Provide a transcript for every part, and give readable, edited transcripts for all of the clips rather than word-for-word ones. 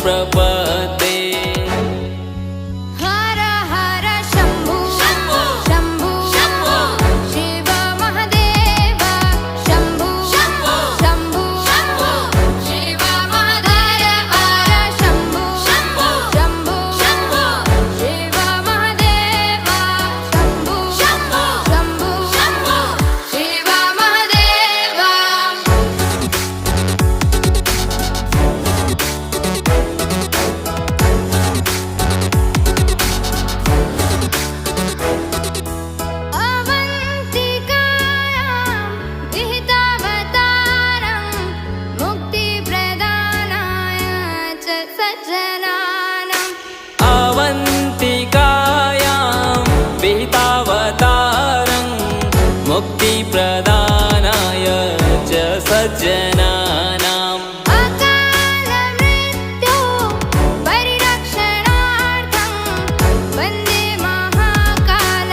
प्रपद्ये। हर हर शम्भो शम्भो शम्भो शिव महादेव शम्भो शम्भो शम्भो शिव महादेव हर शम्भो शम्भो शम्भो शिव महादेव शम्भो शम्भो शम्भो शिव महादेव। अवन्तिकायां विहितावतारं मुक्तिप्रदानाय च सज्जनानाम्। अवन्तिकायां विहितावतारं मुक्तिप्रदानाय च सज्जनानाम्। अकालमृत्यो परिरक्षणार्थं वन्दे महाकाल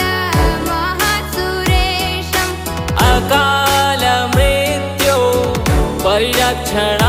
महासुरेशम्। अकालमृत्यो परिरक्षणार्थं